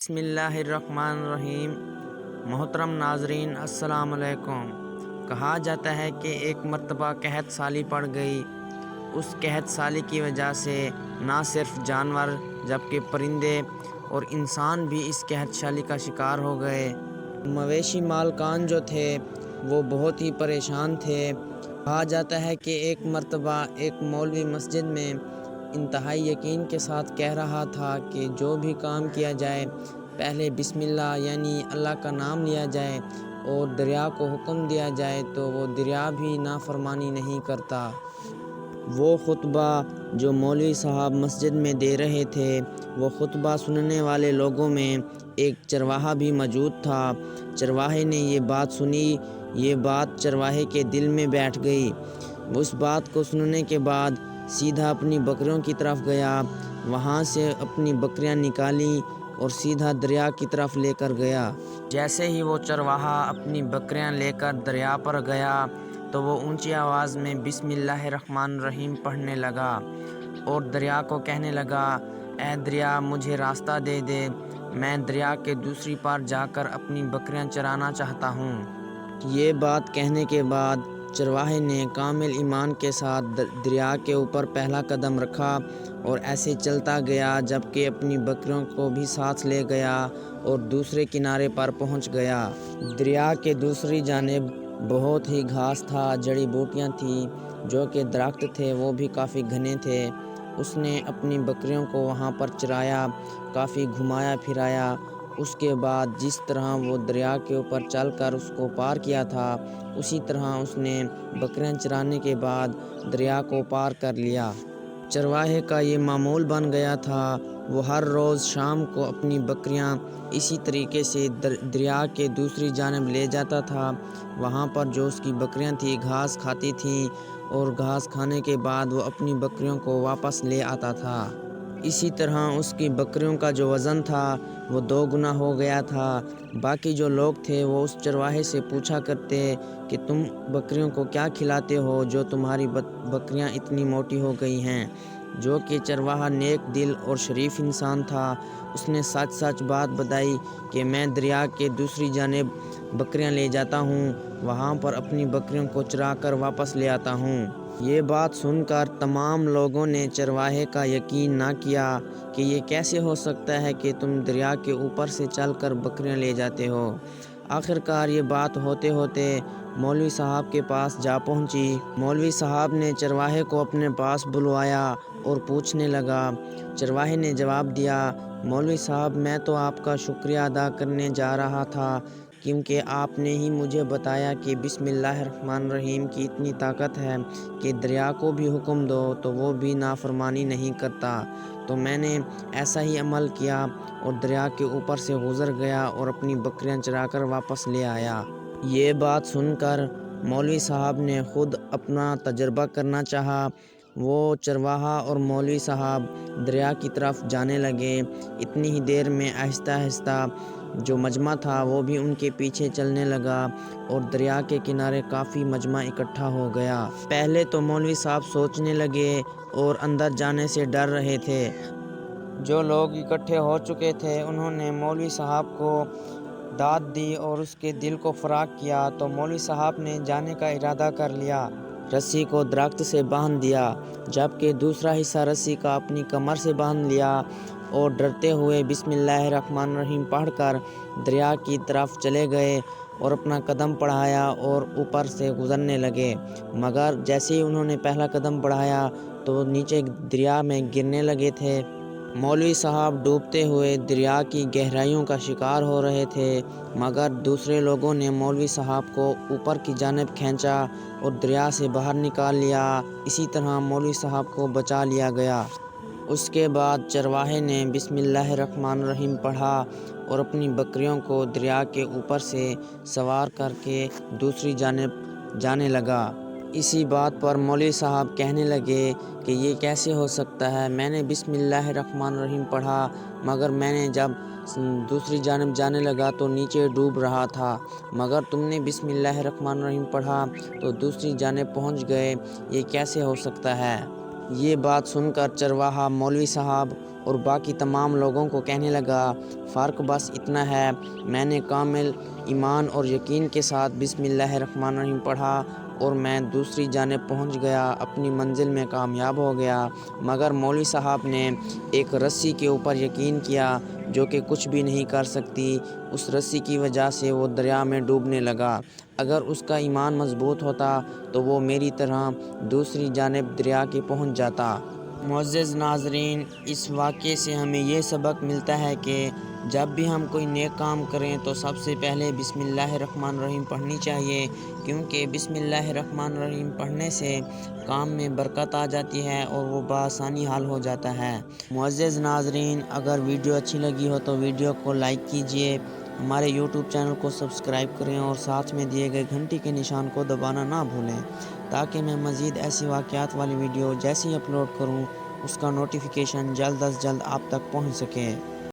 بسم اللہ الرحمن الرحیم۔ محترم ناظرین السلام علیکم۔ کہا جاتا ہے کہ ایک مرتبہ قحط سالی پڑ گئی۔ اس قحط سالی کی وجہ سے نہ صرف جانور جبکہ پرندے اور انسان بھی اس قحط سالی کا شکار ہو گئے۔ مویشی مالکان جو تھے وہ بہت ہی پریشان تھے۔ کہا جاتا ہے کہ ایک مرتبہ ایک مولوی مسجد میں انتہائی یقین کے ساتھ کہہ رہا تھا کہ جو بھی کام کیا جائے پہلے بسم اللہ یعنی اللہ کا نام لیا جائے اور دریا کو حکم دیا جائے تو وہ دریا بھی نافرمانی نہیں کرتا۔ وہ خطبہ جو مولوی صاحب مسجد میں دے رہے تھے، وہ خطبہ سننے والے لوگوں میں ایک چرواہا بھی موجود تھا۔ چرواہے نے یہ بات سنی، یہ بات چرواہے کے دل میں بیٹھ گئی۔ اس بات کو سننے کے بعد سیدھا اپنی بکریوں کی طرف گیا، وہاں سے اپنی بکریاں نکالیں اور سیدھا دریا کی طرف لے کر گیا۔ جیسے ہی وہ چرواہا اپنی بکریاں لے کر دریا پر گیا تو وہ اونچی آواز میں بسم اللہ الرحمن الرحیم پڑھنے لگا اور دریا کو کہنے لگا، اے دریا مجھے راستہ دے دے، میں دریا کے دوسری پار جا کر اپنی بکریاں چرانا چاہتا ہوں۔ یہ بات کہنے کے بعد چرواہے نے کامل ایمان کے ساتھ دریا کے اوپر پہلا قدم رکھا اور ایسے چلتا گیا جبکہ اپنی بکریوں کو بھی ساتھ لے گیا اور دوسرے کنارے پر پہنچ گیا۔ دریا کے دوسری جانب بہت ہی گھاس تھا، جڑی بوٹیاں تھیں، جو کہ درخت تھے وہ بھی کافی گھنے تھے۔ اس نے اپنی بکریوں کو وہاں پر چرایا، کافی گھمایا پھرایا۔ اس کے بعد جس طرح وہ دریا کے اوپر چل کر اس کو پار کیا تھا، اسی طرح اس نے بکریاں چرانے کے بعد دریا کو پار کر لیا۔ چرواہے کا یہ معمول بن گیا تھا، وہ ہر روز شام کو اپنی بکریاں اسی طریقے سے دریا کے دوسری جانب لے جاتا تھا۔ وہاں پر جو اس کی بکریاں تھیں گھاس کھاتی تھیں اور گھاس کھانے کے بعد وہ اپنی بکریوں کو واپس لے آتا تھا۔ اسی طرح اس کی بکریوں کا جو وزن تھا وہ 2 گنا ہو گیا تھا۔ باقی جو لوگ تھے وہ اس چرواہے سے پوچھا کرتے کہ تم بکریوں کو کیا کھلاتے ہو جو تمہاری بکریاں اتنی موٹی ہو گئی ہیں؟ جو کہ چرواہا نیک دل اور شریف انسان تھا، اس نے سچ سچ بات بتائی کہ میں دریا کے دوسری جانب بکریاں لے جاتا ہوں، وہاں پر اپنی بکریوں کو چرا کر واپس لے آتا ہوں۔ یہ بات سن کر تمام لوگوں نے چرواہے کا یقین نہ کیا کہ یہ کیسے ہو سکتا ہے کہ تم دریا کے اوپر سے چل کر بکریاں لے جاتے ہو۔ آخرکار یہ بات ہوتے ہوتے مولوی صاحب کے پاس جا پہنچی۔ مولوی صاحب نے چرواہے کو اپنے پاس بلوایا اور پوچھنے لگا۔ چرواہے نے جواب دیا، مولوی صاحب میں تو آپ کا شکریہ ادا کرنے جا رہا تھا کیونکہ آپ نے ہی مجھے بتایا کہ بسم اللہ الرحمن الرحیم کی اتنی طاقت ہے کہ دریا کو بھی حکم دو تو وہ بھی نافرمانی نہیں کرتا، تو میں نے ایسا ہی عمل کیا اور دریا کے اوپر سے گزر گیا اور اپنی بکریاں چرا کر واپس لے آیا۔ یہ بات سن کر مولوی صاحب نے خود اپنا تجربہ کرنا چاہا۔ وہ چرواہا اور مولوی صاحب دریا کی طرف جانے لگے۔ اتنی ہی دیر میں آہستہ آہستہ جو مجمع تھا وہ بھی ان کے پیچھے چلنے لگا اور دریا کے کنارے کافی مجمع اکٹھا ہو گیا۔ پہلے تو مولوی صاحب سوچنے لگے اور اندر جانے سے ڈر رہے تھے۔ جو لوگ اکٹھے ہو چکے تھے انہوں نے مولوی صاحب کو داد دی اور اس کے دل کو فراخ کیا، تو مولوی صاحب نے جانے کا ارادہ کر لیا۔ رسی کو درخت سے باندھ دیا، جبکہ دوسرا حصہ رسی کا اپنی کمر سے باندھ لیا اور ڈرتے ہوئے بسم اللہ الرحمن الرحیم پڑھ کر دریا کی طرف چلے گئے اور اپنا قدم بڑھایا اور اوپر سے گزرنے لگے۔ مگر جیسے ہی انہوں نے پہلا قدم بڑھایا تو وہ نیچے دریا میں گرنے لگے تھے۔ مولوی صاحب ڈوبتے ہوئے دریا کی گہرائیوں کا شکار ہو رہے تھے، مگر دوسرے لوگوں نے مولوی صاحب کو اوپر کی جانب کھینچا اور دریا سے باہر نکال لیا۔ اسی طرح مولوی صاحب کو بچا لیا گیا۔ اس کے بعد چرواہے نے بسم اللہ الرحمن الرحیم پڑھا اور اپنی بکریوں کو دریا کے اوپر سے سوار کر کے دوسری جانب جانے لگا۔ اسی بات پر مولوی صاحب کہنے لگے کہ یہ کیسے ہو سکتا ہے، میں نے بسم اللہ الرحمن الرحیم پڑھا مگر میں نے جب دوسری جانب جانے لگا تو نیچے ڈوب رہا تھا، مگر تم نے بسم اللہ الرحمن الرحیم پڑھا تو دوسری جانب پہنچ گئے، یہ کیسے ہو سکتا ہے؟ یہ بات سن کر چرواہا مولوی صاحب اور باقی تمام لوگوں کو کہنے لگا، فرق بس اتنا ہے، میں نے کامل ایمان اور یقین کے ساتھ بسم اللہ الرحمن الرحیم پڑھا اور میں دوسری جانب پہنچ گیا، اپنی منزل میں کامیاب ہو گیا۔ مگر مولوی صاحب نے ایک رسی کے اوپر یقین کیا جو کہ کچھ بھی نہیں کر سکتی، اس رسی کی وجہ سے وہ دریا میں ڈوبنے لگا۔ اگر اس کا ایمان مضبوط ہوتا تو وہ میری طرح دوسری جانب دریا کے پہنچ جاتا۔ معزز ناظرین، اس واقعے سے ہمیں یہ سبق ملتا ہے کہ جب بھی ہم کوئی نیک کام کریں تو سب سے پہلے بسم اللہ الرحمن الرحیم پڑھنی چاہیے، کیونکہ بسم اللہ الرحمن الرحیم پڑھنے سے کام میں برکت آ جاتی ہے اور وہ بآسانی حل ہو جاتا ہے۔ معزز ناظرین، اگر ویڈیو اچھی لگی ہو تو ویڈیو کو لائک کیجئے، ہمارے یوٹیوب چینل کو سبسکرائب کریں اور ساتھ میں دیے گئے گھنٹی کے نشان کو دبانا نہ بھولیں، تاکہ میں مزید ایسی واقعات والی ویڈیو جیسی اپلوڈ کروں اس کا نوٹیفیکیشن جلد از جلد آپ تک پہنچ سکے۔